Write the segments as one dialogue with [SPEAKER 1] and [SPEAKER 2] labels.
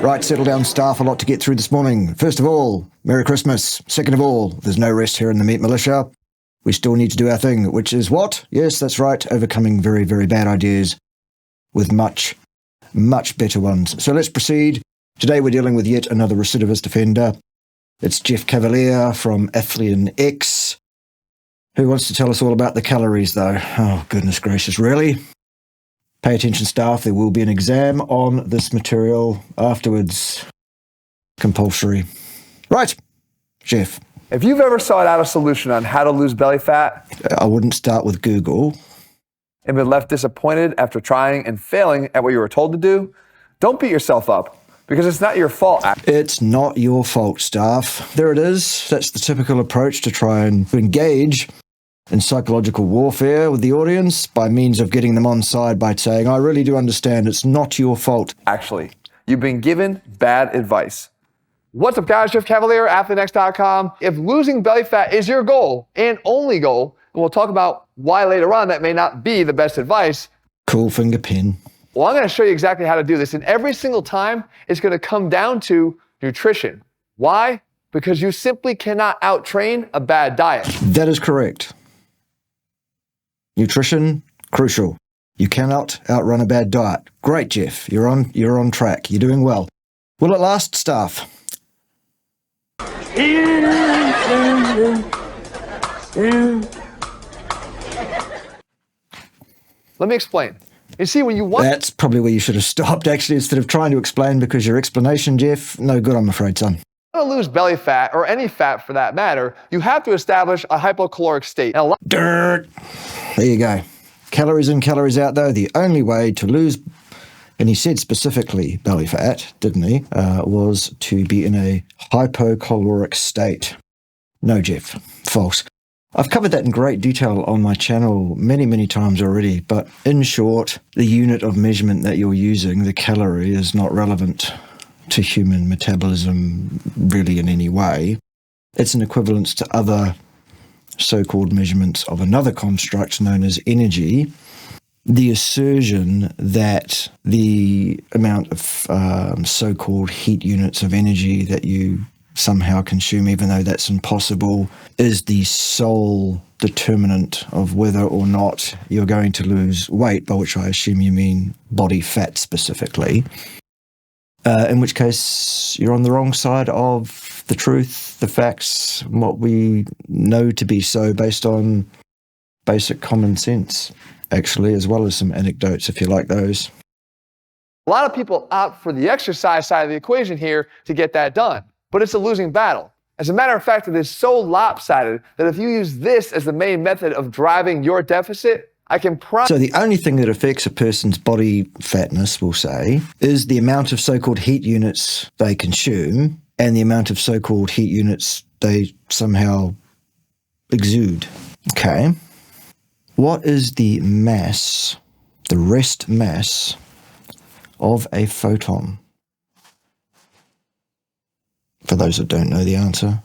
[SPEAKER 1] Right, settle down, staff. A lot to get through this morning. First of all, Merry Christmas. Second of all, there's no rest here in the Meat Militia. We still need to do our thing, which is what? Yes, that's right, overcoming very, very bad ideas with much, much better ones. So let's proceed. Today we're dealing with yet another recidivist offender. It's Jeff Cavalier from Athlean X. Who wants to tell us all about the calories, though? Oh, goodness gracious, really? Pay attention, staff. There will be an exam on this material afterwards. Compulsory. Right, Jeff.
[SPEAKER 2] If you've ever sought out a solution on how to lose belly fat,
[SPEAKER 1] I wouldn't start with Google.
[SPEAKER 2] And been left disappointed after trying and failing at what you were told to do, don't beat yourself up, because it's not your fault.
[SPEAKER 1] It's not your fault, staff. There it is. That's the typical approach to try and engage in psychological warfare with the audience by means of getting them on side by saying, I really do understand, it's not your fault.
[SPEAKER 2] Actually, you've been given bad advice. What's up, guys? Jeff Cavalier, AthleanX.com. If losing belly fat is your goal and only goal, and we'll talk about why later on that may not be the best advice.
[SPEAKER 1] Cool finger pin.
[SPEAKER 2] Well, I'm going to show you exactly how to do this. And every single time, it's going to come down to nutrition. Why? Because you simply cannot out-train a bad diet.
[SPEAKER 1] That is correct. Nutrition, crucial. You cannot outrun a bad diet. Great, Jeff. You're on track. You're doing well. Will it last, staff?
[SPEAKER 2] Let me explain. You see, when you want...
[SPEAKER 1] That's probably where you should have stopped, actually, instead of trying to explain, because your explanation, Jeff, no good, I'm afraid, son.
[SPEAKER 2] To lose belly fat, or any fat for that matter, you have to establish a hypocaloric state.
[SPEAKER 1] Dirt. There you go. Calories in, calories out, though. The only way to lose, and he said specifically belly fat, didn't he, was to be in a hypocaloric state. No, Jeff, false. I've covered that in great detail on my channel many, many times already, but in short, the unit of measurement that you're using, the calorie, is not relevant to human metabolism really in any way. It's an equivalence to other so-called measurements of another construct known as energy. The assertion that the amount of so-called heat units of energy that you somehow consume, even though that's impossible, is the sole determinant of whether or not you're going to lose weight, by which I assume you mean body fat specifically. In which case, you're on the wrong side of the truth, the facts, what we know to be so based on basic common sense, actually, as well as some anecdotes, if you like those.
[SPEAKER 2] A lot of people opt for the exercise side of the equation here to get that done, but it's a losing battle. As a matter of fact, it is so lopsided that if you use this as the main method of driving your deficit, I can promise.
[SPEAKER 1] So the only thing that affects a person's body fatness, we'll say, is the amount of so-called heat units they consume and the amount of so-called heat units they somehow exude. Okay. What is the mass, the rest mass of a photon? For those that don't know the answer,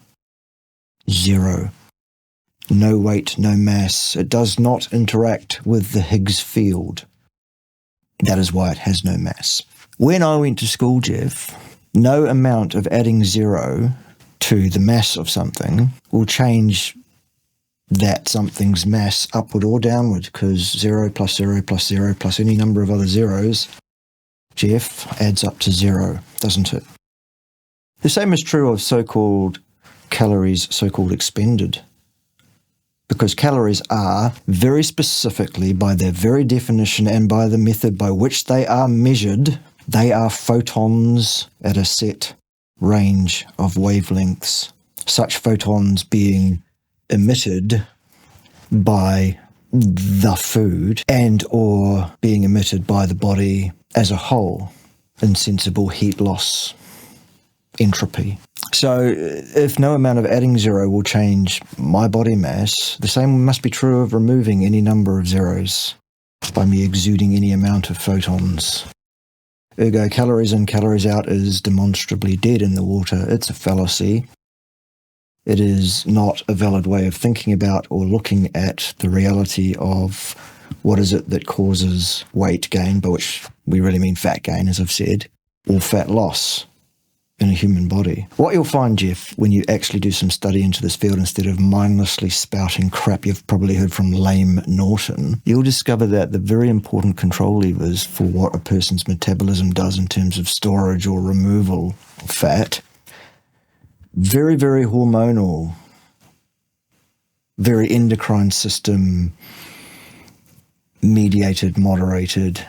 [SPEAKER 1] 0. No weight, no mass. It does not interact with the Higgs field. That is why it has no mass. When I went to school, Jeff, no amount of adding 0 to the mass of something will change that something's mass upward or downward, because 0 plus 0 plus 0 plus any number of other zeros, Jeff, adds up to 0, doesn't it? The same is true of so-called calories, so-called expended. Because calories are, very specifically, by their very definition and by the method by which they are measured, they are photons at a set range of wavelengths. Such photons being emitted by the food and or being emitted by the body as a whole, insensible heat loss, entropy. So if no amount of adding 0 will change my body mass, the same must be true of removing any number of zeros by me exuding any amount of photons. Ergo, calories in, calories out is demonstrably dead in the water. It's a fallacy. It is not a valid way of thinking about or looking at the reality of what is it that causes weight gain, by which we really mean fat gain, as I've said, or fat loss in a human body. What you'll find, Jeff, when you actually do some study into this field instead of mindlessly spouting crap you've probably heard from lame Norton, you'll discover that the very important control levers for what a person's metabolism does in terms of storage or removal of fat, very, very hormonal, very endocrine system mediated, moderated,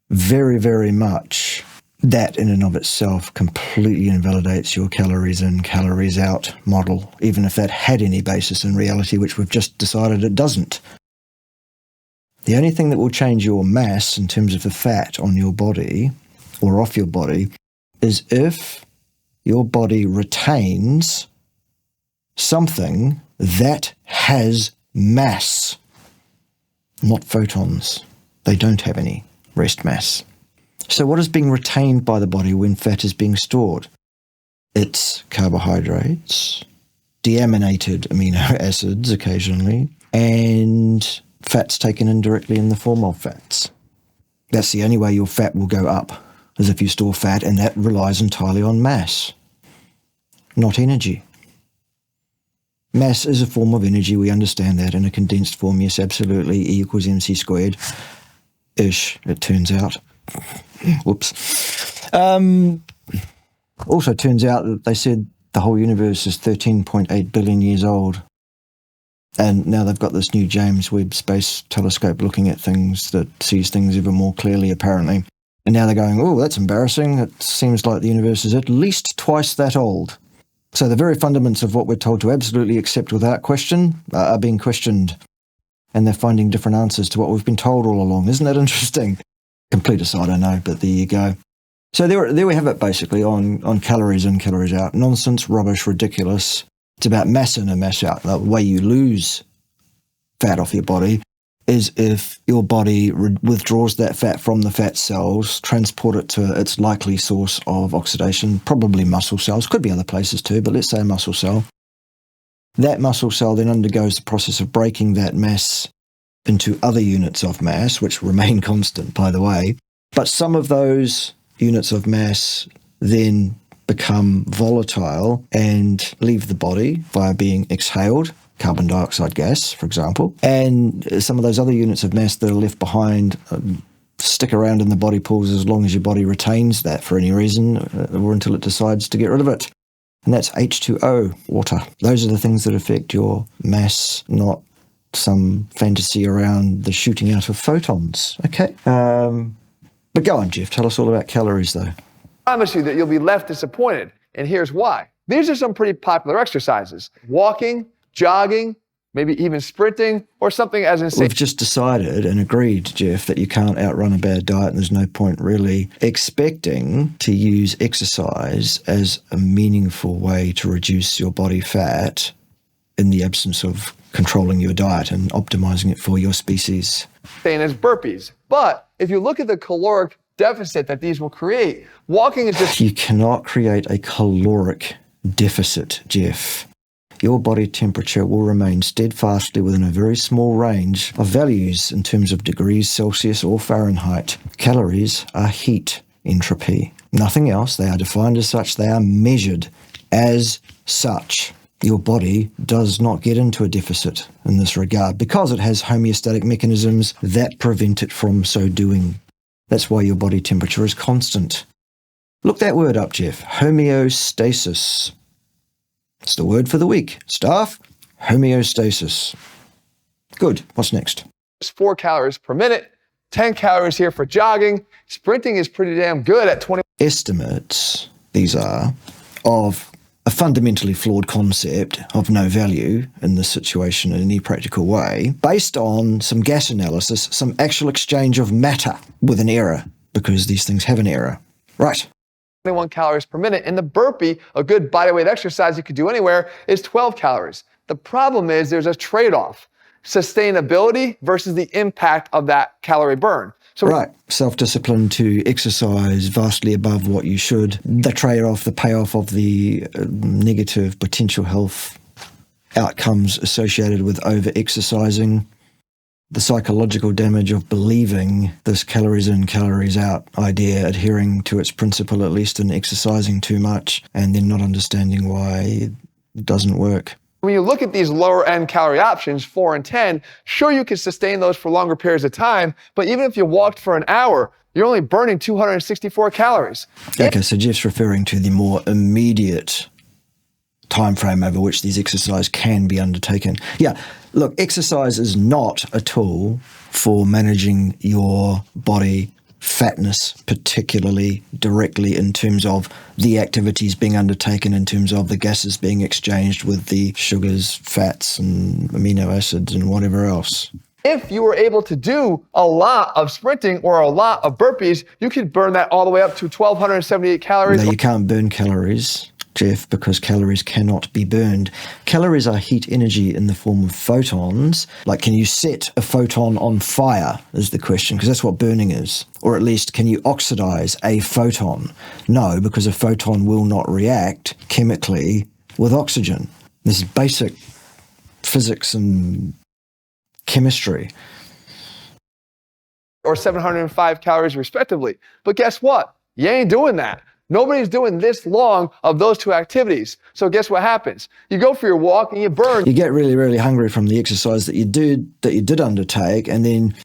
[SPEAKER 1] very, very much. That in and of itself completely invalidates your calories in, calories out model, even if that had any basis in reality, which we've just decided it doesn't. The only thing that will change your mass in terms of the fat on your body or off your body is if your body retains something that has mass, not photons. They don't have any rest mass. So what is being retained by the body when fat is being stored? It's carbohydrates, deaminated amino acids occasionally, and fats taken in directly in the form of fats. That's the only way your fat will go up, is if you store fat, and that relies entirely on mass, not energy. Mass is a form of energy, we understand that, in a condensed form, yes, absolutely, E equals mc squared, ish, it turns out. Whoops. Also turns out that they said the whole universe is 13.8 billion years old. And now they've got this new James Webb Space Telescope looking at things that sees things ever more clearly, apparently. And now they're going, oh, that's embarrassing. It seems like the universe is at least twice that old. So the very fundaments of what we're told to absolutely accept without question are being questioned. And they're finding different answers to what we've been told all along. Isn't that interesting? Complete aside, I know, but there you go. So there we have it, basically, on calories in, calories out. Nonsense, rubbish, ridiculous. It's about mass in and mass out. The way you lose fat off your body is if your body withdraws that fat from the fat cells, transport it to its likely source of oxidation, probably muscle cells, could be other places too, but let's say a muscle cell. That muscle cell then undergoes the process of breaking that mass into other units of mass, which remain constant, by the way. But some of those units of mass then become volatile and leave the body via being exhaled, carbon dioxide gas, for example. And some of those other units of mass that are left behind stick around in the body pools as long as your body retains that for any reason, or until it decides to get rid of it. And that's H2O, water. Those are the things that affect your mass, not some fantasy around the shooting out of photons. Okay. But go on, Jeff. Tell us all about calories, though.
[SPEAKER 2] I promise you that you'll be left disappointed, and here's why. These are some pretty popular exercises. Walking, jogging, maybe even sprinting, or something as insane.
[SPEAKER 1] We've just decided and agreed, Jeff, that you can't outrun a bad diet, and there's no point really expecting to use exercise as a meaningful way to reduce your body fat in the absence of controlling your diet and optimizing it for your species.
[SPEAKER 2] Same as burpees. But if you look at the caloric deficit that these will create, walking is just...
[SPEAKER 1] You cannot create a caloric deficit, Jeff. Your body temperature will remain steadfastly within a very small range of values in terms of degrees Celsius or Fahrenheit. Calories are heat entropy. Nothing else. They are defined as such. They are measured as such. Your body does not get into a deficit in this regard because it has homeostatic mechanisms that prevent it from so doing. That's why your body temperature is constant. Look that word up, Jeff. Homeostasis. It's the word for the week. Staff, homeostasis. Good. What's next?
[SPEAKER 2] 4 calories per minute, 10 calories here for jogging. Sprinting is pretty damn good at 20.
[SPEAKER 1] Estimates, these are, of a fundamentally flawed concept of no value in this situation in any practical way, based on some gas analysis, some actual exchange of matter with an error, because these things have an error. Right.
[SPEAKER 2] 21 calories per minute. And the burpee, a good bodyweight exercise you could do anywhere, is 12 calories. The problem is there's a trade-off. Sustainability versus the impact of that calorie burn. So
[SPEAKER 1] right. Self-discipline to exercise vastly above what you should. The trade-off, the payoff of the negative potential health outcomes associated with over-exercising. the psychological damage of believing this calories in, calories out idea, adhering to its principle, at least in exercising too much, and then not understanding why it doesn't work.
[SPEAKER 2] When you look at these lower end calorie options, 4 and 10, sure, you can sustain those for longer periods of time, but even if you walked for an hour, you're only burning 264 calories.
[SPEAKER 1] Okay, so Jeff's referring to the more immediate time frame over which these exercises can be undertaken. Yeah, look, exercise is not a tool for managing your body fatness, particularly directly in terms of the activities being undertaken, in terms of the gases being exchanged with the sugars, fats, and amino acids and whatever else.
[SPEAKER 2] If you were able to do a lot of sprinting or a lot of burpees, you could burn that all the way up to 1,278 calories.
[SPEAKER 1] No, you can't burn calories, Jeff, because calories cannot be burned. Calories are heat energy in the form of photons. Like, can you set a photon on fire is the question, because that's what burning is. Or at least, can you oxidize a photon? No, because a photon will not react chemically with oxygen. This is basic physics and chemistry.
[SPEAKER 2] Or 705 calories respectively. But guess what? You ain't doing that. Nobody's doing this long of those two activities. So guess what happens? You go for your walk and you burn.
[SPEAKER 1] You get really, really hungry from the exercise that you did undertake, and then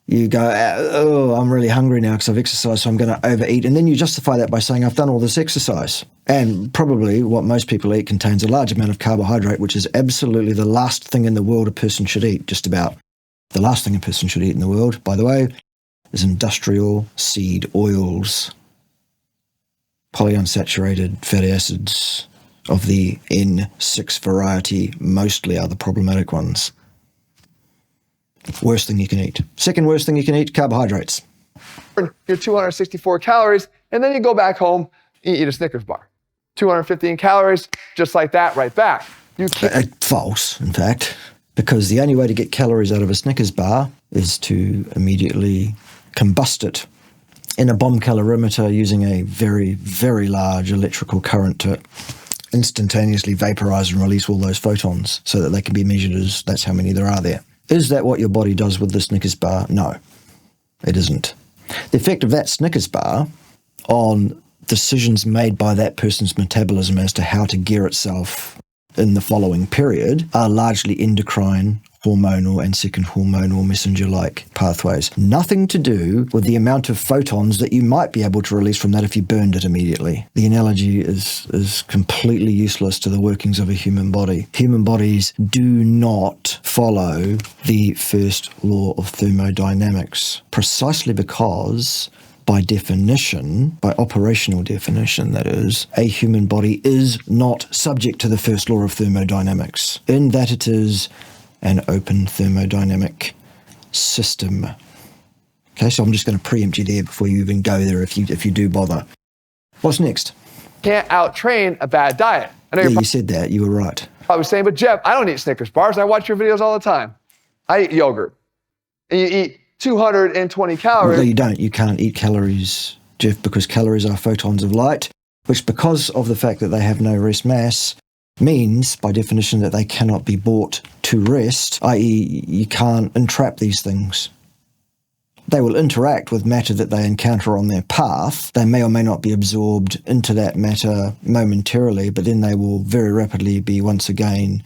[SPEAKER 1] you go, oh, I'm really hungry now because I've exercised, so I'm going to overeat. And then you justify that by saying, I've done all this exercise. And probably what most people eat contains a large amount of carbohydrate, which is absolutely the last thing in the world a person should eat, just about. The last thing a person should eat in the world, by the way, is industrial seed oils, polyunsaturated fatty acids of the N6 variety, mostly are the problematic ones. Worst thing you can eat. Second worst thing you can eat, carbohydrates.
[SPEAKER 2] Your 264 calories, and then you go back home and eat a Snickers bar. 215 calories, just like that, right back.
[SPEAKER 1] False, in fact, because the only way to get calories out of a Snickers bar is to immediately combust it in a bomb calorimeter using a very, very large electrical current to instantaneously vaporize and release all those photons so that they can be measured as that's how many there are there. Is that what your body does with the Snickers bar? No, it isn't. The effect of that Snickers bar on decisions made by that person's metabolism as to how to gear itself in the following period are largely endocrine, hormonal, and second hormonal messenger-like pathways. Nothing to do with the amount of photons that you might be able to release from that if you burned it immediately. The analogy is completely useless to the workings of a human body. Human bodies do not follow the first law of thermodynamics, precisely because by definition, by operational definition that is, a human body is not subject to the first law of thermodynamics, in that it is an open thermodynamic system. Okay, so I'm just going to preempt you there before you even go there if you do bother. What's next?
[SPEAKER 2] Can't out-train a bad diet. I know
[SPEAKER 1] Yeah, you said that. You were right.
[SPEAKER 2] probably saying, but Jeff, I don't eat Snickers bars. I watch your videos all the time. I eat yogurt. And you eat 220 calories.
[SPEAKER 1] No, you don't. You can't eat calories, Jeff, because calories are photons of light, which because of the fact that they have no rest mass, means, by definition, that they cannot be brought to rest, i.e. you can't entrap these things. They will interact with matter that they encounter on their path. They may or may not be absorbed into that matter momentarily, but then they will very rapidly be once again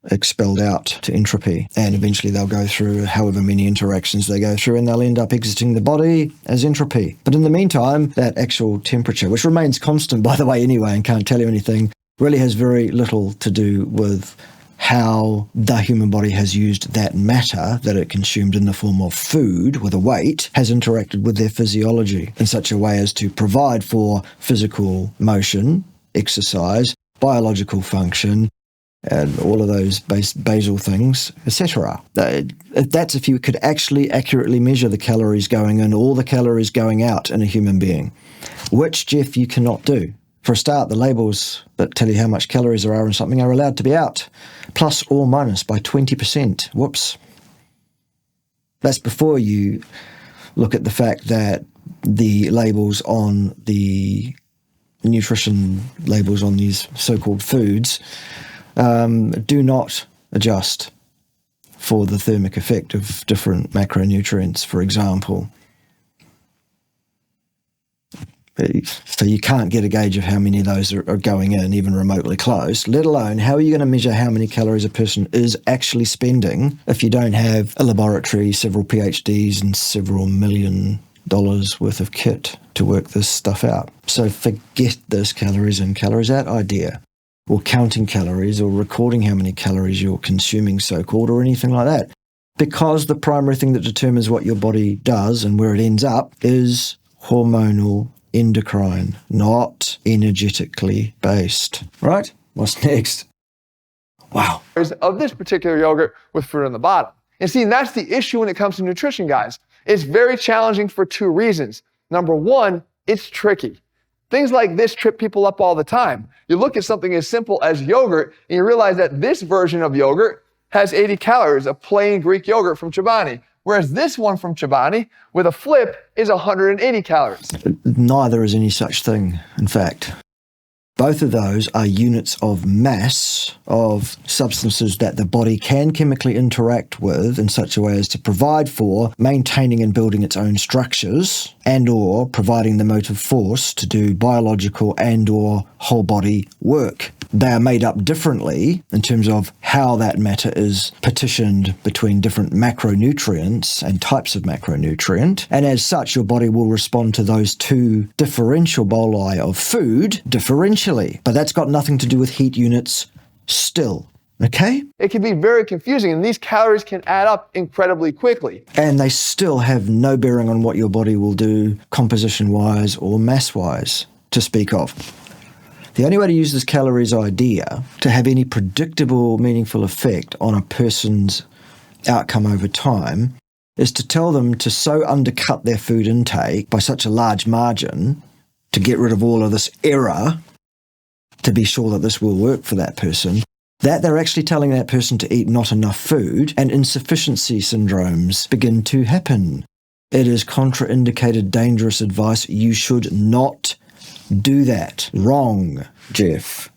[SPEAKER 1] expelled out to entropy, and eventually they'll go through however many interactions they go through, and they'll end up exiting the body as entropy. But in the meantime, that actual temperature, which remains constant, by the way, anyway, and can't tell you anything, really has very little to do with how the human body has used that matter that it consumed in the form of food with a weight, has interacted with their physiology in such a way as to provide for physical motion, exercise, biological function, and all of those basal things, etc. That's if you could actually accurately measure the calories going in or the calories going out in a human being, which, Jeff, you cannot do. For a start, the labels that tell you how much calories there are in something are allowed to be out, plus or minus by 20%. Whoops. That's before you look at the fact that the labels on the nutrition labels on these so-called foods do not adjust for the thermic effect of different macronutrients, for example. So you can't get a gauge of how many of those are going in, even remotely close, let alone how are you going to measure how many calories a person is actually spending if you don't have a laboratory, several PhDs and several $1 million worth of kit to work this stuff out. So forget this calories in, calories out idea, or counting calories, or recording how many calories you're consuming, so-called, or anything like that. Because the primary thing that determines what your body does and where it ends up is hormonal, endocrine, not energetically based. Right? What's next? Wow.
[SPEAKER 2] Of this particular yogurt with fruit on the bottom. And see, that's the issue when it comes to nutrition, guys. It's very challenging for two reasons. Number one, it's tricky. Things like this trip people up all the time. You look at something as simple as yogurt, and you realize that this version of yogurt has 80 calories, a plain Greek yogurt from Chobani, whereas this one from Chobani, with a flip, is 180 calories.
[SPEAKER 1] Neither is any such thing, in fact. Both of those are units of mass of substances that the body can chemically interact with in such a way as to provide for maintaining and building its own structures and or providing the motive force to do biological and or whole body work. They are made up differently in terms of how that matter is partitioned between different macronutrients and types of macronutrient, and as such your body will respond to those two differential boli of food differentially. But that's got nothing to do with heat units still. Okay?
[SPEAKER 2] It can be very confusing, and these calories can add up incredibly quickly.
[SPEAKER 1] And they still have no bearing on what your body will do composition-wise or mass-wise, to speak of. The only way to use this calories idea to have any predictable, meaningful effect on a person's outcome over time is to tell them to so undercut their food intake by such a large margin to get rid of all of this error, to be sure that this will work for that person, that they're actually telling that person to eat not enough food, and insufficiency syndromes begin to happen. It is contraindicated, dangerous advice. You should not do that. Wrong, Jeff.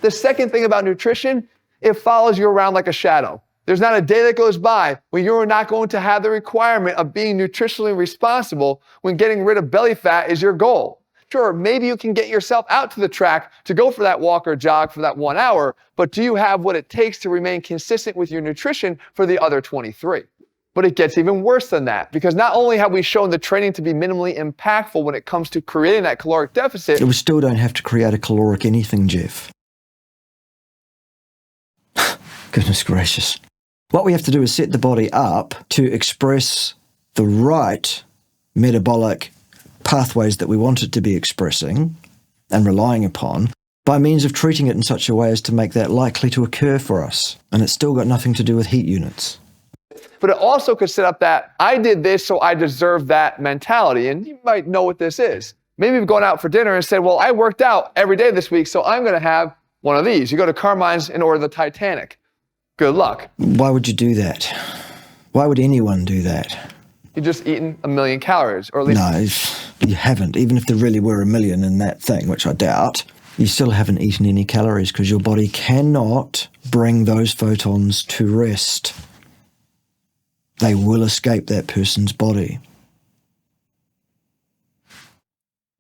[SPEAKER 2] The second thing about nutrition, it follows you around like a shadow. There's not a day that goes by when you're not going to have the requirement of being nutritionally responsible when getting rid of belly fat is your goal. Sure, maybe you can get yourself out to the track to go for that walk or jog for that 1 hour, but do you have what it takes to remain consistent with your nutrition for the other 23? But it gets even worse than that, because not only have we shown the training to be minimally impactful when it comes to creating that caloric deficit.
[SPEAKER 1] We still don't have to create a caloric anything, Jeff. Goodness gracious. What we have to do is set the body up to express the right metabolic pathways that we want it to be expressing and relying upon by means of treating it in such a way as to make that likely to occur for us. And it's still got nothing to do with heat units.
[SPEAKER 2] But it also could set up that I did this, so I deserve that mentality. And you might know what this is. Maybe you've gone out for dinner and said, well, I worked out every day this week, so I'm going to have one of these. You go to Carmine's and order the Titanic. Good luck.
[SPEAKER 1] Why would you do that? Why would anyone do that?
[SPEAKER 2] You've just eaten 1 million calories, or at least...
[SPEAKER 1] No, you haven't. Even if there really were 1 million in that thing, which I doubt, you still haven't eaten any calories because your body cannot bring those photons to rest. They will escape that person's body.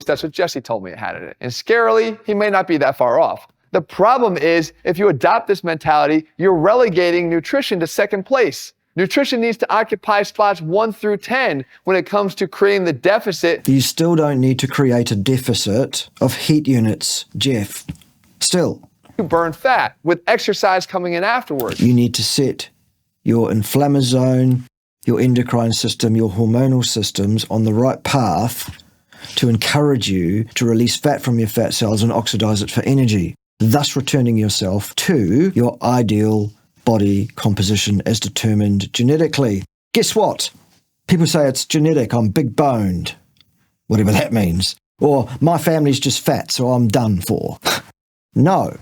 [SPEAKER 2] That's what Jesse told me it had in it. And scarily, he may not be that far off. The problem is, if you adopt this mentality, you're relegating nutrition to second place. Nutrition needs to occupy spots 1 through 10 when it comes to creating the deficit.
[SPEAKER 1] You still don't need to create a deficit of heat units, Jeff. Still.
[SPEAKER 2] You burn fat with exercise coming in afterwards.
[SPEAKER 1] You need to set your inflammasome, your endocrine system, your hormonal systems on the right path to encourage you to release fat from your fat cells and oxidize it for energy, thus returning yourself to your ideal body composition as determined genetically. Guess what? People say it's genetic, I'm big boned, whatever that means. Or my family's just fat, so I'm done for. No.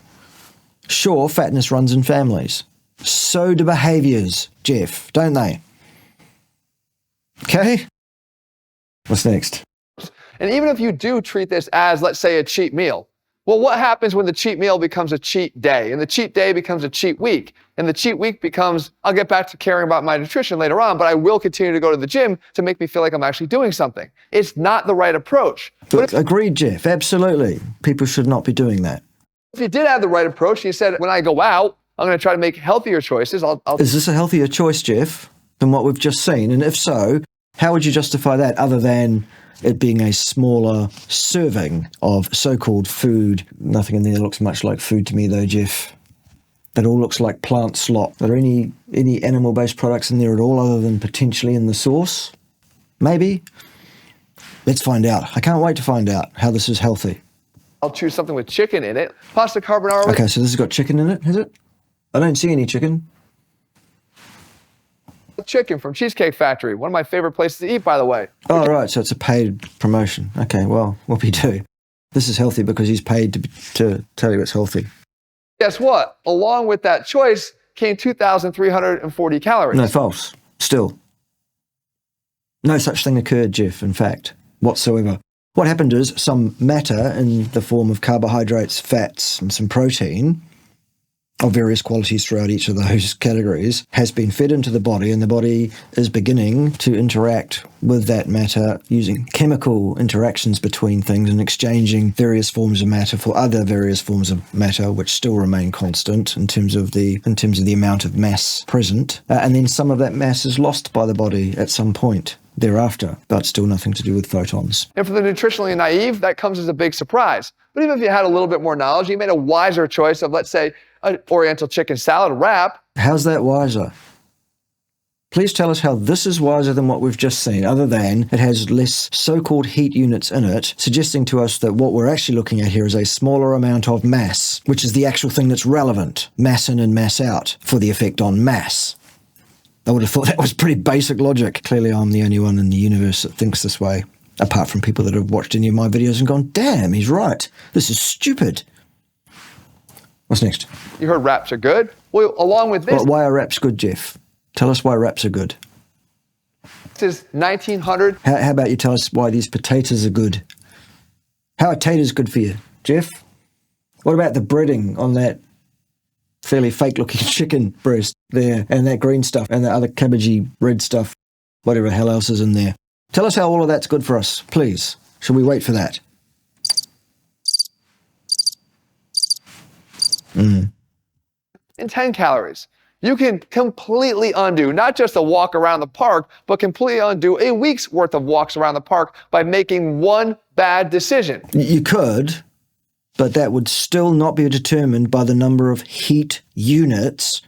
[SPEAKER 1] Sure, fatness runs in families. So do behaviors, Jeff, don't they? Okay? What's next?
[SPEAKER 2] And even if you do treat this as, let's say, a cheat meal, Well, what happens when the cheat meal becomes a cheat day, and the cheat day becomes a cheat week, and the cheat week becomes, I'll get back to caring about my nutrition later on, but I will continue to go to the gym to make me feel like I'm actually doing something. It's not the right approach.
[SPEAKER 1] Look, agreed, Jeff, absolutely. People should not be doing that.
[SPEAKER 2] If you did have the right approach, and you said, when I go out, I'm going to try to make healthier choices.
[SPEAKER 1] Is this a healthier choice, Jeff, than what we've just seen? And if so, how would you justify that other than it being a smaller serving of so-called food? Nothing in there looks much like food to me though, Jeff. That all looks like plant slop. Are there any animal-based products in there at all other than potentially in the sauce? Maybe? Let's find out. I can't wait to find out how this is healthy.
[SPEAKER 2] I'll choose something with chicken in it. Pasta carbonara.
[SPEAKER 1] Okay, so this has got chicken in it, has it? I don't see any chicken.
[SPEAKER 2] Chicken from Cheesecake Factory, one of my favorite places to eat, by the way.
[SPEAKER 1] Oh, right, so it's a paid promotion. Okay, well, whoopee-doo. This is healthy because he's paid to tell you it's healthy.
[SPEAKER 2] Guess what? Along with that choice came 2,340 calories.
[SPEAKER 1] No, false. Still. No such thing occurred, Jeff, in fact, whatsoever. What happened is some matter in the form of carbohydrates, fats, and some protein of various qualities throughout each of those categories has been fed into the body, and the body is beginning to interact with that matter using chemical interactions between things and exchanging various forms of matter for other various forms of matter which still remain constant in terms of the amount of mass present, and then some of that mass is lost by the body at some point thereafter, but still nothing to do with photons.
[SPEAKER 2] And for the nutritionally naive, that comes as a big surprise. But even if you had a little bit more knowledge, you made a wiser choice of, let's say, an Oriental chicken salad wrap.
[SPEAKER 1] How's that wiser? Please tell us how this is wiser than what we've just seen, other than it has less so-called heat units in it, suggesting to us that what we're actually looking at here is a smaller amount of mass, which is the actual thing that's relevant, mass in and mass out, for the effect on mass. I would have thought that was pretty basic logic. Clearly, I'm the only one in the universe that thinks this way, apart from people that have watched any of my videos and gone, damn, he's right. This is stupid. What's next?
[SPEAKER 2] You heard wraps are good. Well, along with this...
[SPEAKER 1] Well, why are wraps good, Jeff? Tell us why wraps are good.
[SPEAKER 2] This is 1900.
[SPEAKER 1] How about you tell us why these potatoes are good? How are taters good for you, Jeff? What about the breading on that fairly fake-looking chicken breast there, and that green stuff, and the other cabbagey red stuff, whatever the hell else is in there? Tell us how all of that's good for us, please. Should we wait for that?
[SPEAKER 2] And 10 calories. You can completely undo, not just a walk around the park, but completely undo a week's worth of walks around the park by making one bad decision.
[SPEAKER 1] You could, but that would still not be determined by the number of heat units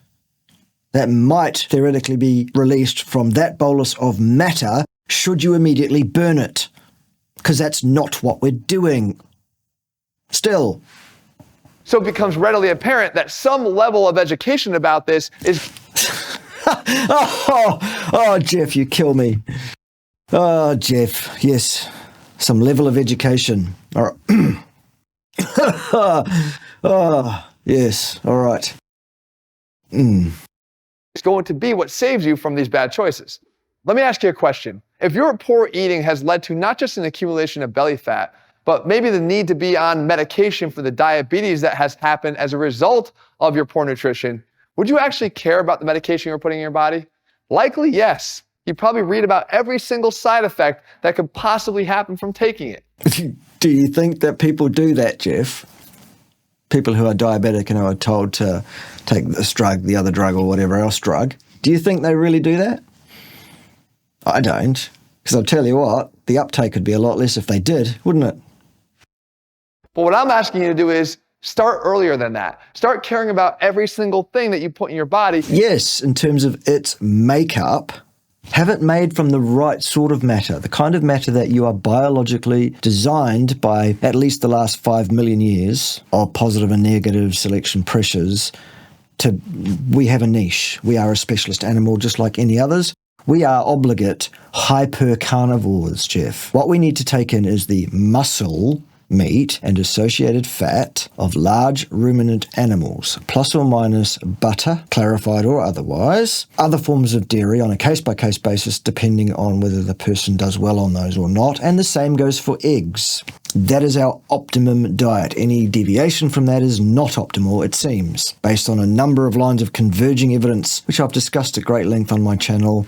[SPEAKER 1] that might theoretically be released from that bolus of matter should you immediately burn it. Because that's not what we're doing. Still.
[SPEAKER 2] So it becomes readily apparent that some level of education about this is...
[SPEAKER 1] oh, Jeff, you kill me. Oh, Jeff, yes, some level of education. All right. Oh, yes, all right.
[SPEAKER 2] It's going to be what saves you from these bad choices. Let me ask you a question. If your poor eating has led to not just an accumulation of belly fat, but maybe the need to be on medication for the diabetes that has happened as a result of your poor nutrition, would you actually care about the medication you're putting in your body? Likely, yes. You probably read about every single side effect that could possibly happen from taking it.
[SPEAKER 1] Do you think that people do that, Jeff? People who are diabetic and who are told to take this drug, the other drug, or whatever else drug. Do you think they really do that? I don't. Because I'll tell you what, the uptake would be a lot less if they did, wouldn't it?
[SPEAKER 2] But what I'm asking you to do is start earlier than that. Start caring about every single thing that you put in your body.
[SPEAKER 1] Yes, in terms of its makeup, have it made from the right sort of matter, the kind of matter that you are biologically designed by at least the last 5 million years of positive and negative selection pressures to, we have a niche. We are a specialist animal just like any others. We are obligate hyper-carnivores, Jeff. What we need to take in is the muscle meat and associated fat of large ruminant animals, plus or minus butter, clarified or otherwise, other forms of dairy on a case-by-case basis depending on whether the person does well on those or not, and the same goes for eggs. That is our optimum diet. Any deviation from that is not optimal, it seems, based on a number of lines of converging evidence, which I've discussed at great length on my channel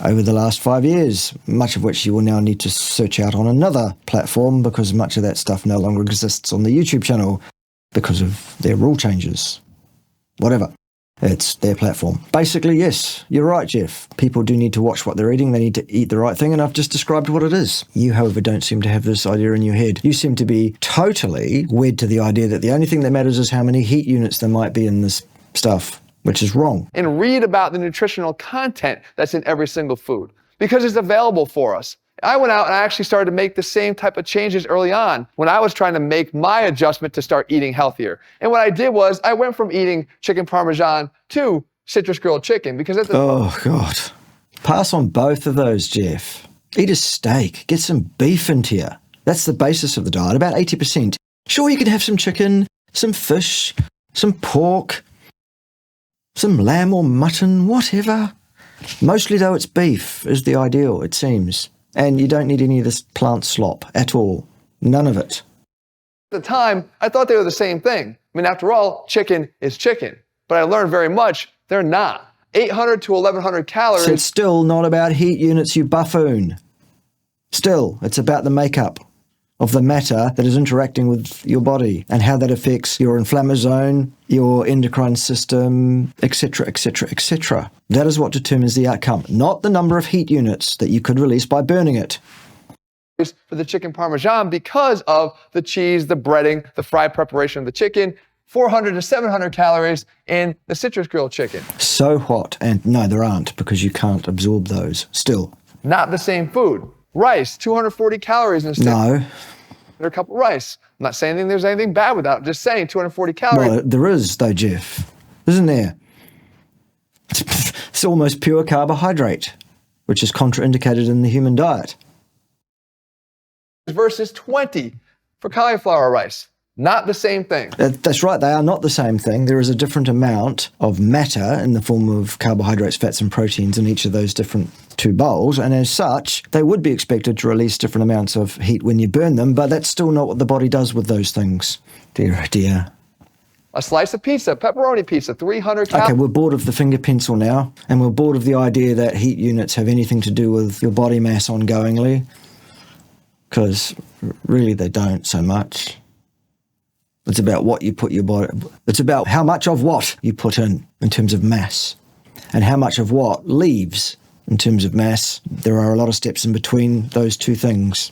[SPEAKER 1] over the last 5 years, much of which you will now need to search out on another platform because much of that stuff no longer exists on the YouTube channel because of their rule changes. Whatever. It's their platform. Basically, yes, you're right, Jeff. People do need to watch what they're eating. They need to eat the right thing, and I've just described what it is. You, however, don't seem to have this idea in your head. You seem to be totally wed to the idea that the only thing that matters is how many heat units there might be in this stuff, which is wrong.
[SPEAKER 2] And read about the nutritional content that's in every single food because it's available for us. I went out and I actually started to make the same type of changes early on when I was trying to make my adjustment to start eating healthier. And what I did was I went from eating chicken parmesan to citrus grilled chicken because at the
[SPEAKER 1] Oh, God. Pass on both of those, Jeff. Eat a steak. Get some beef into you. That's the basis of the diet, about 80%. Sure, you can have some chicken, some fish, some pork, some lamb or mutton, whatever. Mostly, though, it's beef is the ideal, it seems. And you don't need any of this plant slop at all. None of it.
[SPEAKER 2] At the time, I thought they were the same thing. I mean, after all, chicken is chicken. But I learned very much they're not. 800 to 1,100 calories.
[SPEAKER 1] So it's still not about heat units, you buffoon. Still, it's about the makeup of the matter that is interacting with your body and how that affects your inflammasome, your endocrine system, etc., etc., etc. That is what determines the outcome, not the number of heat units that you could release by burning it.
[SPEAKER 2] For the chicken parmesan because of the cheese, the breading, the fried preparation of the chicken, 400 to 700 calories in the citrus grilled chicken.
[SPEAKER 1] So what? And no, there aren't because you can't absorb those. Still.
[SPEAKER 2] Not the same food. Rice, 240 calories in a stick.
[SPEAKER 1] No.
[SPEAKER 2] They're a cup of rice. I'm not saying there's anything bad with that. I'm just saying 240 calories.
[SPEAKER 1] Well, there is though, Jeff. Isn't there? It's almost pure carbohydrate, which is contraindicated in the human diet.
[SPEAKER 2] Versus 20 for cauliflower rice. Not the same thing.
[SPEAKER 1] That's right, they are not the same thing. There is a different amount of matter in the form of carbohydrates, fats and proteins in each of those different two bowls, and as such, they would be expected to release different amounts of heat when you burn them, but that's still not what the body does with those things. Dear, oh dear.
[SPEAKER 2] A slice of pizza, pepperoni pizza, 300 calories.
[SPEAKER 1] Okay, we're bored of the finger pencil now, and we're bored of the idea that heat units have anything to do with your body mass ongoingly, because really they don't so much. It's about what you put your body, it's about how much of what you put in terms of mass, and how much of what leaves in terms of mass. There are a lot of steps in between those two things.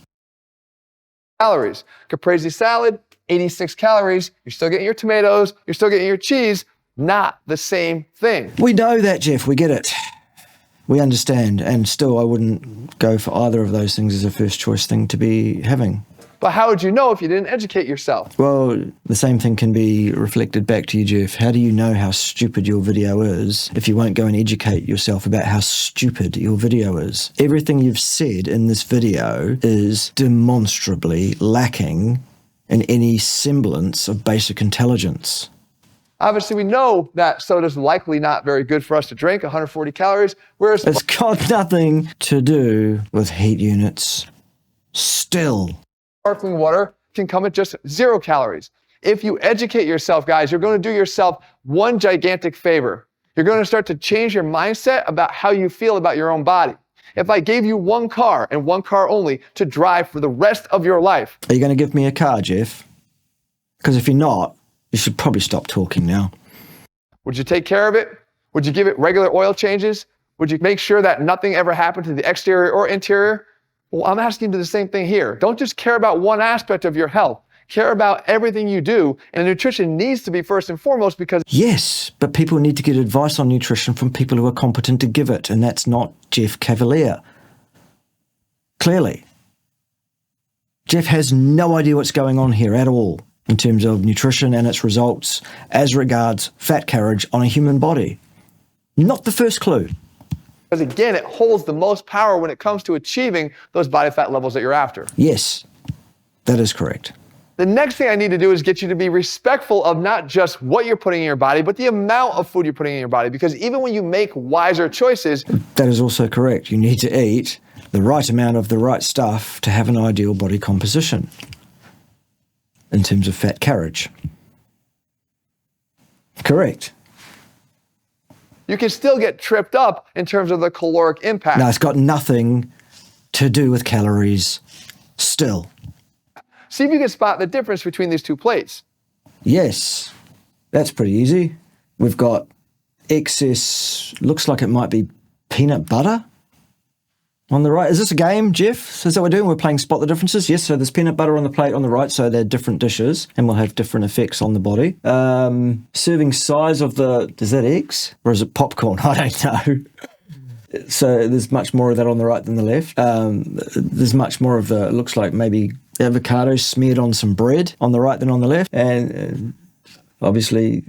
[SPEAKER 2] Calories. Caprese salad, 86 calories. You're still getting your tomatoes, you're still getting your cheese. Not the same thing.
[SPEAKER 1] We know that, Jeff, we get it. We understand, and still I wouldn't go for either of those things as a first choice thing to be having.
[SPEAKER 2] But how would you know if you didn't educate yourself?
[SPEAKER 1] Well, the same thing can be reflected back to you, Jeff. How do you know how stupid your video is if you won't go and educate yourself about how stupid your video is? Everything you've said in this video is demonstrably lacking in any semblance of basic intelligence.
[SPEAKER 2] Obviously, we know that soda's likely not very good for us to drink, 140 calories, whereas
[SPEAKER 1] It's got nothing to do with heat units. Still.
[SPEAKER 2] sparkling water can come at just 0 calories. If you educate yourself, guys, you're going to do yourself one gigantic favor. You're going to start to change your mindset about how you feel about your own body. If I gave you one car and one car only to drive for the rest of your life.
[SPEAKER 1] Are you going to give me a car, Jeff? Because if you're not, you should probably stop talking now.
[SPEAKER 2] Would you take care of it? Would you give it regular oil changes? Would you make sure that nothing ever happened to the exterior or interior? Well, I'm asking you to do the same thing here. Don't just care about one aspect of your health. Care about everything you do, and nutrition needs to be first and foremost because...
[SPEAKER 1] Yes, but people need to get advice on nutrition from people who are competent to give it, and that's not Jeff Cavalier. Clearly. Jeff has no idea what's going on here at all in terms of nutrition and its results as regards fat carriage on a human body. Not the first clue.
[SPEAKER 2] Because again, it holds the most power when it comes to achieving those body fat levels that you're after.
[SPEAKER 1] Yes, that is correct.
[SPEAKER 2] The next thing I need to do is get you to be respectful of not just what you're putting in your body, but the amount of food you're putting in your body. Because even when you make wiser choices...
[SPEAKER 1] That is also correct. You need to eat the right amount of the right stuff to have an ideal body composition in terms of fat carriage. Correct.
[SPEAKER 2] You can still get tripped up in terms of the caloric impact.
[SPEAKER 1] No, it's got nothing to do with calories still.
[SPEAKER 2] See if you can spot the difference between these two plates.
[SPEAKER 1] Yes, that's pretty easy. We've got excess, looks like it might be peanut butter on the right. Is this a game, Jeff? Is that what we're doing? We're playing Spot the Differences? Yes, so there's peanut butter on the plate on the right, so they're different dishes and will have different effects on the body. Serving size of is that eggs? Or is it popcorn? I don't know. So there's much more of that on the right than the left. There's much more of it looks like maybe avocado smeared on some bread on the right than on the left. And obviously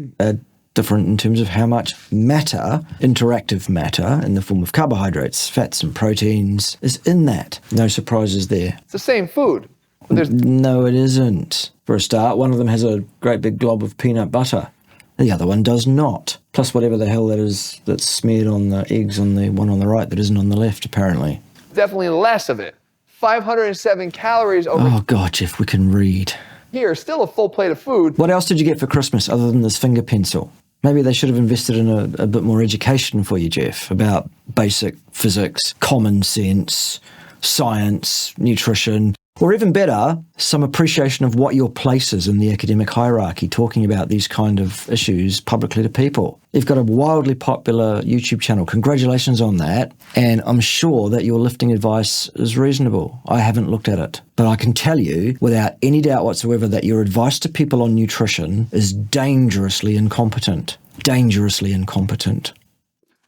[SPEAKER 1] different in terms of how much matter, interactive matter in the form of carbohydrates, fats and proteins is in that. No surprises there.
[SPEAKER 2] It's the same food.
[SPEAKER 1] No, it isn't. For a start, one of them has a great big glob of peanut butter. The other one does not. Plus whatever the hell that is that's smeared on the eggs on the one on the right that isn't on the left, apparently.
[SPEAKER 2] Definitely less of it. 507 calories over...
[SPEAKER 1] Oh, God, Jeff, we can read.
[SPEAKER 2] Here, still a full plate of food.
[SPEAKER 1] What else did you get for Christmas other than this finger pencil? Maybe they should have invested in a bit more education for you, Jeff, about basic physics, common sense, science, nutrition, or even better, some appreciation of what your place is in the academic hierarchy, talking about these kind of issues publicly to people. You've got a wildly popular YouTube channel. Congratulations on that. And I'm sure that your lifting advice is reasonable. I haven't looked at it. But I can tell you without any doubt whatsoever that your advice to people on nutrition is dangerously incompetent. Dangerously incompetent.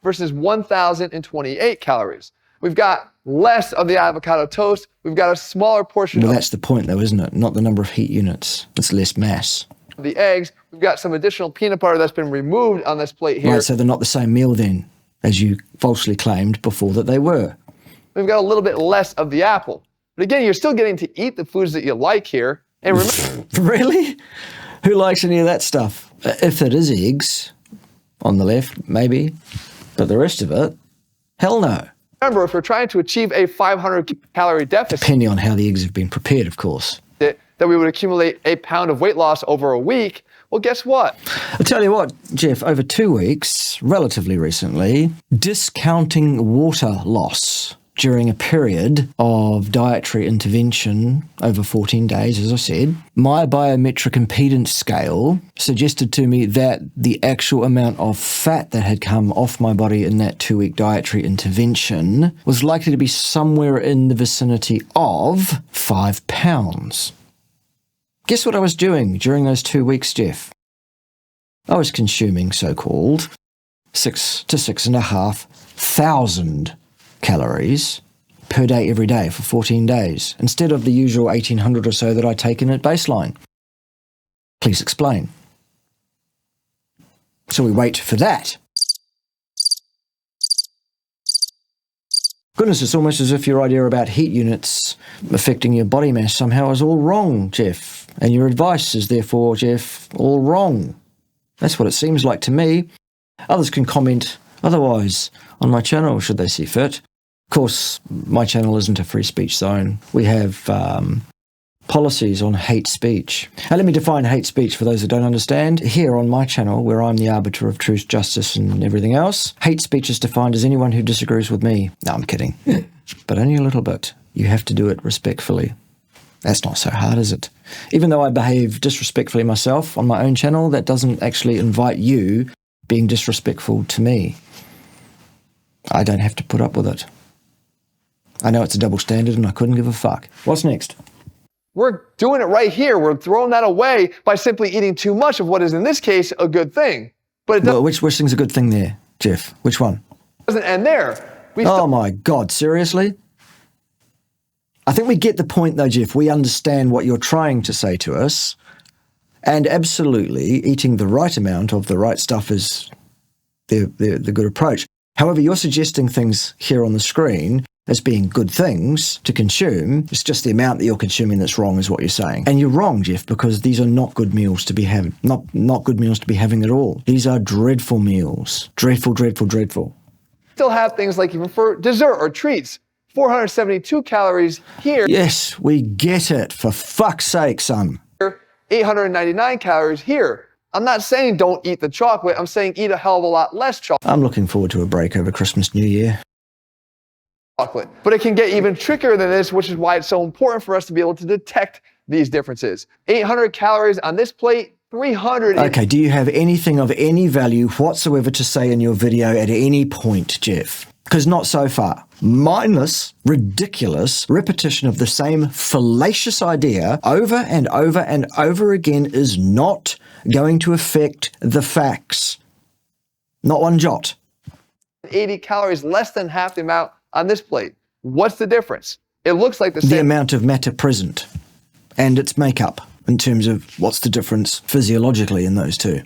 [SPEAKER 2] Versus 1,028 calories. We've got less of the avocado toast. We've got a smaller portion
[SPEAKER 1] Well, that's the point, though, isn't it? Not the number of heat units. It's less mass.
[SPEAKER 2] The eggs. We've got some additional peanut butter that's been removed on this plate here.
[SPEAKER 1] Right, so they're not the same meal then, as you falsely claimed before that they were.
[SPEAKER 2] We've got a little bit less of the apple. But again, you're still getting to eat the foods that you like here. And remember,
[SPEAKER 1] really? Who likes any of that stuff? If it is eggs on the left, maybe. But the rest of it, hell no.
[SPEAKER 2] Remember, if we're trying to achieve a 500-calorie deficit,
[SPEAKER 1] depending on how the eggs have been prepared, of course,
[SPEAKER 2] that we would accumulate a pound of weight loss over a week, well, guess what?
[SPEAKER 1] I'll tell you what, Jeff, over 2 weeks, relatively recently, discounting water loss during a period of dietary intervention over 14 days, as I said, my biometric impedance scale suggested to me that the actual amount of fat that had come off my body in that 2-week dietary intervention was likely to be somewhere in the vicinity of 5 pounds. Guess what I was doing during those 2 weeks, Jeff? I was consuming so-called 6 to 6,500 calories per day every day for 14 days, instead of the usual 1,800 or so that I take in at baseline. Please explain. So we wait for that. Goodness, it's almost as if your idea about heat units affecting your body mass somehow is all wrong, Jeff. And your advice is therefore, Jeff, all wrong. That's what it seems like to me. Others can comment otherwise on my channel, should they see fit. Of course, my channel isn't a free speech zone. We have policies on hate speech. Now, let me define hate speech for those that don't understand. Here on my channel, where I'm the arbiter of truth, justice, and everything else, hate speech is defined as anyone who disagrees with me. No, I'm kidding. But only a little bit. You have to do it respectfully. That's not so hard, is it? Even though I behave disrespectfully myself on my own channel, that doesn't actually invite you being disrespectful to me. I don't have to put up with it. I know it's a double standard and I couldn't give a fuck. What's next?
[SPEAKER 2] We're doing it right here. We're throwing that away by simply eating too much of what is, in this case, a good thing. But it doesn't,
[SPEAKER 1] well, which thing's a good thing there, Jeff? Which one?
[SPEAKER 2] Doesn't end there.
[SPEAKER 1] Oh my God, seriously? I think we get the point though, Jeff. We understand what you're trying to say to us. And absolutely, eating the right amount of the right stuff is the good approach. However, you're suggesting things here on the screen as being good things to consume. It's just the amount that you're consuming that's wrong is what you're saying. And you're wrong, Jeff, because these are not good meals to be having. Not good meals to be having at all. These are dreadful meals. Dreadful, dreadful, dreadful.
[SPEAKER 2] Still have things like even for dessert or treats. 472 calories here.
[SPEAKER 1] Yes, we get it. For fuck's sake, son.
[SPEAKER 2] 899 calories here. I'm not saying don't eat the chocolate. I'm saying eat a hell of a lot less chocolate.
[SPEAKER 1] I'm looking forward to a break over Christmas, New Year.
[SPEAKER 2] But it can get even trickier than this, which is why it's so important for us to be able to detect these differences. 800 calories on this plate, 300.
[SPEAKER 1] Okay, do you have anything of any value whatsoever to say in your video at any point, Jeff? Because not so far. Mindless, ridiculous repetition of the same fallacious idea over and over and over again is not going to affect the facts. Not one jot.
[SPEAKER 2] 80 calories, less than half the amount on this plate. What's the difference? It looks like the
[SPEAKER 1] The
[SPEAKER 2] same
[SPEAKER 1] amount of matter present and its makeup in terms of what's the difference physiologically in those two.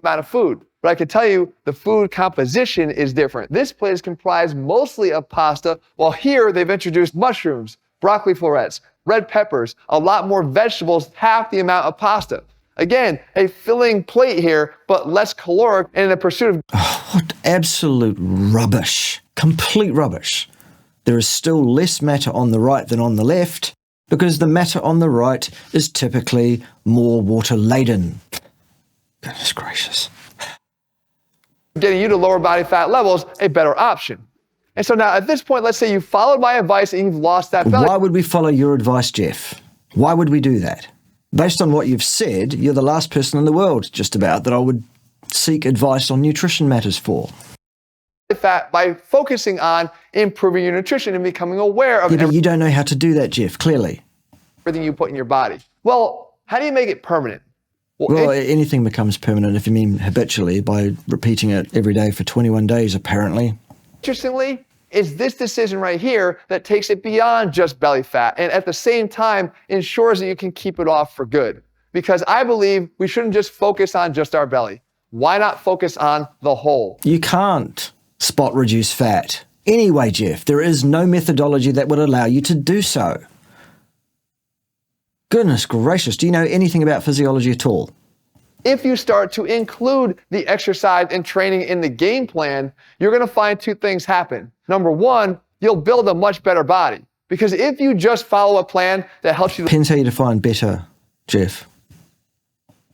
[SPEAKER 2] amount of food. But I can tell you the food composition is different. This plate is comprised mostly of pasta, while here they've introduced mushrooms, broccoli florets, red peppers, a lot more vegetables, half the amount of pasta. Again, a filling plate here, but less caloric and in the pursuit of...
[SPEAKER 1] What absolute rubbish. Complete rubbish. There is still less matter on the right than on the left, because the matter on the right is typically more water-laden. Goodness gracious.
[SPEAKER 2] Getting you to lower body fat levels, a better option. And so now at this point, let's say you followed my advice and you've lost that belly.
[SPEAKER 1] Why would we follow your advice, Jeff? Why would we do that? Based on what you've said, you're the last person in the world, just about, that I would seek advice on nutrition matters for.
[SPEAKER 2] Fat by focusing on improving your nutrition and becoming aware of
[SPEAKER 1] But you don't know how to do that, Jeff, clearly.
[SPEAKER 2] everything you put in your body. Well, how do you make it permanent?
[SPEAKER 1] Well, anything becomes permanent if you mean habitually by repeating it every day for 21 days, apparently.
[SPEAKER 2] Interestingly, is this decision right here that takes it beyond just belly fat and at the same time ensures that you can keep it off for good. Because I believe we shouldn't just focus on just our belly. Why not focus on the whole?
[SPEAKER 1] You can't spot reduce fat. Anyway, Jeff, there is no methodology that would allow you to do so. Goodness gracious, do you know anything about physiology at all?
[SPEAKER 2] If you start to include the exercise and training in the game plan, you're going to find two things happen. Number one, you'll build a much better body. Because if you just follow a plan that helps you
[SPEAKER 1] Depends how you define better, Jeff.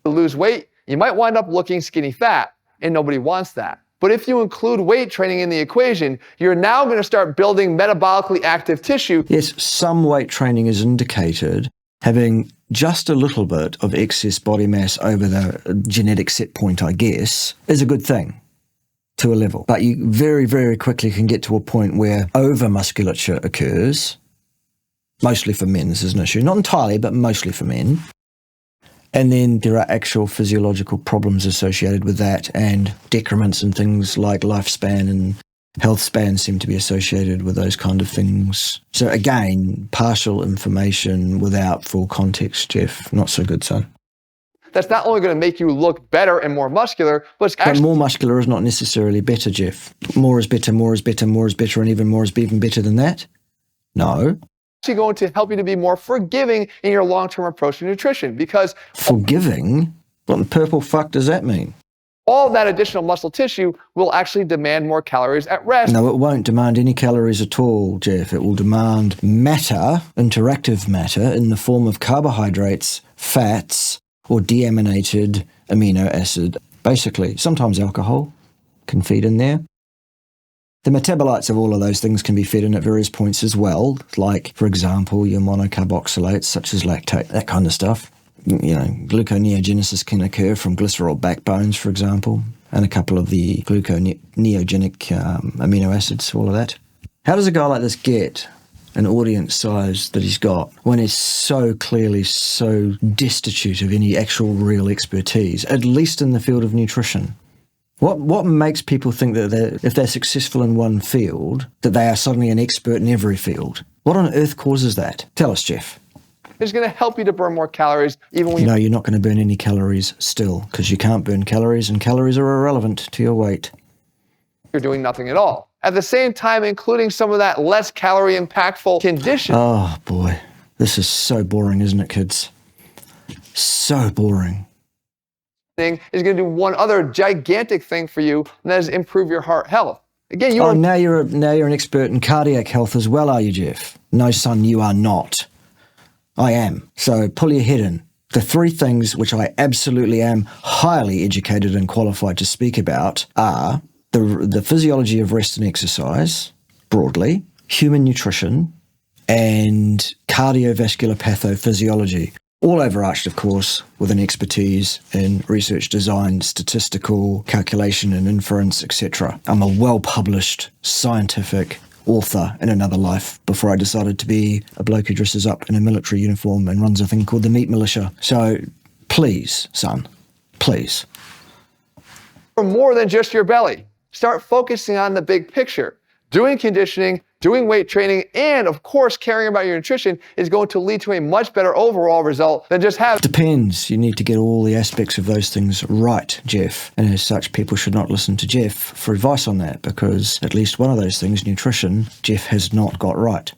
[SPEAKER 2] to lose weight, you might wind up looking skinny fat, and nobody wants that. But if you include weight training in the equation, you're now going to start building metabolically active tissue.
[SPEAKER 1] Yes, some weight training is indicated. Having just a little bit of excess body mass over the genetic set point, I guess, is a good thing to a level. But you very, very quickly can get to a point where over-musculature occurs, mostly for men, this is an issue. Not entirely, but mostly for men. And then there are actual physiological problems associated with that, and decrements in things like lifespan and health span seem to be associated with those kind of things. So again, partial information without full context, Jeff. Not so good, son.
[SPEAKER 2] That's not only going to make you look better and more muscular, but it's
[SPEAKER 1] But
[SPEAKER 2] actually
[SPEAKER 1] more muscular is not necessarily better, Jeff. More is better, more is better, more is better, and even more is even better than that? No.
[SPEAKER 2] going to help you to be more forgiving in your long-term approach to nutrition, because
[SPEAKER 1] Forgiving? What the purple fuck does that mean?
[SPEAKER 2] all that additional muscle tissue will actually demand more calories at rest.
[SPEAKER 1] No, it won't demand any calories at all, Jeff. It will demand matter, interactive matter, in the form of carbohydrates, fats, or deaminated amino acid. Basically, sometimes alcohol can feed in there. The metabolites of all of those things can be fed in at various points as well, like, for example, your monocarboxylates, such as lactate, that kind of stuff. You know, gluconeogenesis can occur from glycerol backbones, for example, and a couple of the gluconeogenic amino acids, all of that. How does a guy like this get an audience size that he's got when he's so clearly so destitute of any actual real expertise, at least in the field of nutrition? What makes people think that if they're successful in one field, that they are suddenly an expert in every field? What on earth causes that? Tell us, Jeff.
[SPEAKER 2] It's going to help you to burn more calories even when
[SPEAKER 1] No, you're not going to burn any calories still, because you can't burn calories, and calories are irrelevant to your weight.
[SPEAKER 2] you're doing nothing at all. at the same time including some of that less calorie impactful conditioning.
[SPEAKER 1] Oh boy, this is so boring, isn't it, kids? So boring.
[SPEAKER 2] Is going to do one other gigantic thing for you, and that is improve your heart health. Again,
[SPEAKER 1] now you're an expert in cardiac health as well, are you, Jeff? No, son, you are not. I am. So pull your head in. The three things which I absolutely am highly educated and qualified to speak about are the physiology of rest and exercise, broadly, human nutrition, and cardiovascular pathophysiology. All overarched, of course, with an expertise in research design, statistical calculation and inference, etc. I'm a well-published scientific author in another life before I decided to be a bloke who dresses up in a military uniform and runs a thing called the Meat Militia. So please, son, please.
[SPEAKER 2] For more than just your belly, start focusing on the big picture. Doing conditioning, doing weight training, and of course caring about your nutrition is going to lead to a much better overall result than just having...
[SPEAKER 1] Depends. You need to get all the aspects of those things right, Jeff. And as such, people should not listen to Jeff for advice on that, because at least one of those things, nutrition, Jeff has not got right.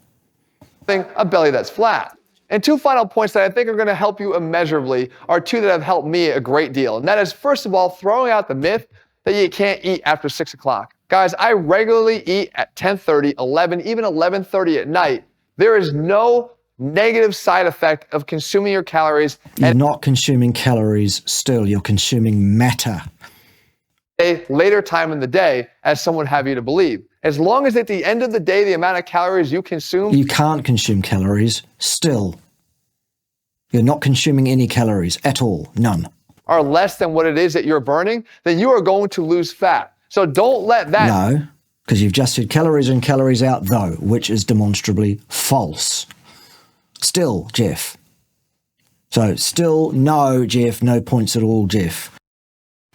[SPEAKER 2] A belly that's flat. And two final points that I think are going to help you immeasurably are two that have helped me a great deal. And that is, first of all, throwing out the myth that you can't eat after 6 o'clock. Guys, I regularly eat at 10:30, 11, even 11:30 at night. There is no negative side effect of consuming your calories.
[SPEAKER 1] You're not consuming calories still, you're consuming matter.
[SPEAKER 2] A later time in the day, as some would have you to believe. As long as at the end of the day, the amount of calories you consume...
[SPEAKER 1] You can't consume calories still. You're not consuming any calories at all, none.
[SPEAKER 2] ...are less than what it is that you're burning, then you are going to lose fat. So don't let that...
[SPEAKER 1] No, because you've just said calories in, calories out, though, which is demonstrably false. Still, Jeff. So still, no, Jeff, no points at all, Jeff.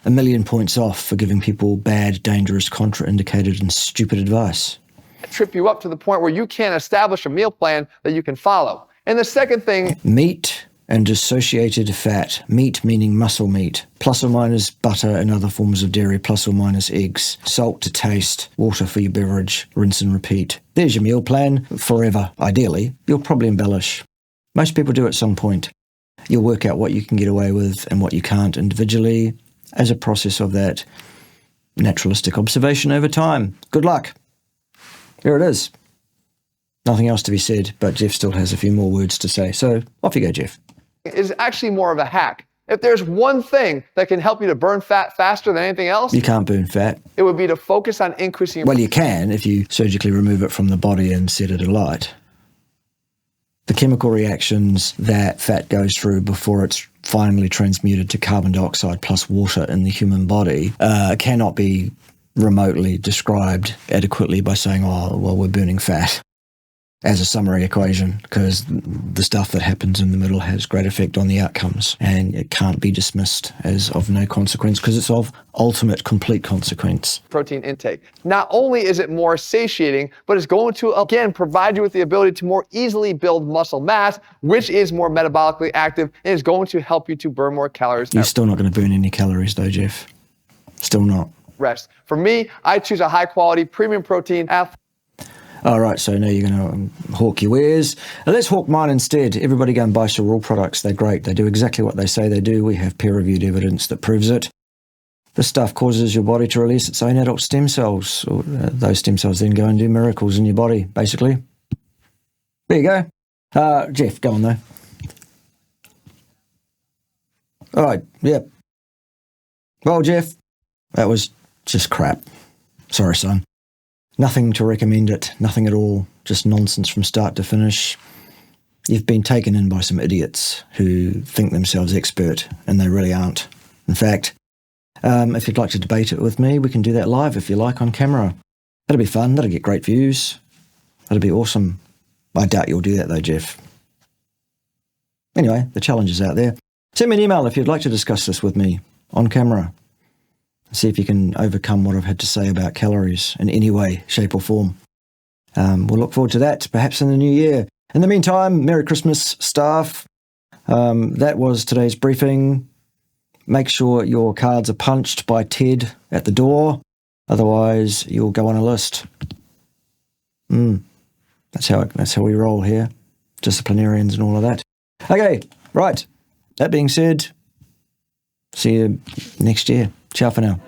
[SPEAKER 1] 1,000,000 points off for giving people bad, dangerous, contraindicated, and stupid advice.
[SPEAKER 2] ...trip you up to the point where you can't establish a meal plan that you can follow. And the second thing...
[SPEAKER 1] Meat and dissociated fat. Meat meaning muscle meat, plus or minus butter and other forms of dairy, plus or minus eggs. Salt to taste, water for your beverage, rinse and repeat. There's your meal plan forever. Ideally, you'll probably embellish. Most people do at some point. You'll work out what you can get away with and what you can't individually as a process of that naturalistic observation over time. Good luck. Here it is. Nothing else to be said, but Jeff still has a few more words to say. So off you go, Jeff.
[SPEAKER 2] Is actually more of a hack. If there's one thing that can help you to burn fat faster than anything else...
[SPEAKER 1] You can't burn fat.
[SPEAKER 2] ...it would be to focus on increasing your...
[SPEAKER 1] Well, you can if you surgically remove it from the body and set it alight. The chemical reactions that fat goes through before it's finally transmuted to carbon dioxide plus water in the human body cannot be remotely described adequately by saying, oh, well, we're burning fat, as a summary equation, because the stuff that happens in the middle has great effect on the outcomes, and it can't be dismissed as of no consequence because it's of ultimate complete consequence.
[SPEAKER 2] Protein intake. Not only is it more satiating, but it's going to, again, provide you with the ability to more easily build muscle mass, which is more metabolically active and is going to help you to burn more calories.
[SPEAKER 1] You're still not going to burn any calories though, Jeff. Still not.
[SPEAKER 2] Rest. For me, I choose a high quality premium protein Athlean.
[SPEAKER 1] All right, so now you're going to hawk your wares. Let's hawk mine instead. Everybody go and buy Raw products. They're great. They do exactly what they say they do. We have peer-reviewed evidence that proves it. This stuff causes your body to release its own adult stem cells. Those stem cells then go and do miracles in your body, basically. There you go. Jeff, go on, though. All right, yep. Well, Jeff, that was just crap. Sorry, son. Nothing to recommend it, nothing at all, just nonsense from start to finish. You've been taken in by some idiots who think themselves expert, and they really aren't. In fact, if you'd like to debate it with me, we can do that live if you like on camera. That'll be fun, that'll get great views. That'll be awesome. I doubt you'll do that though, Jeff. Anyway, the challenge is out there. Send me an email if you'd like to discuss this with me on camera. See if you can overcome what I've had to say about calories in any way, shape or form. We'll look forward to that, perhaps in the new year. In the meantime, Merry Christmas, staff. That was today's briefing. Make sure your cards are punched by Ted at the door. Otherwise, you'll go on a list. That's how we roll here. Disciplinarians and all of that. Okay, right. That being said, see you next year. Ciao for now.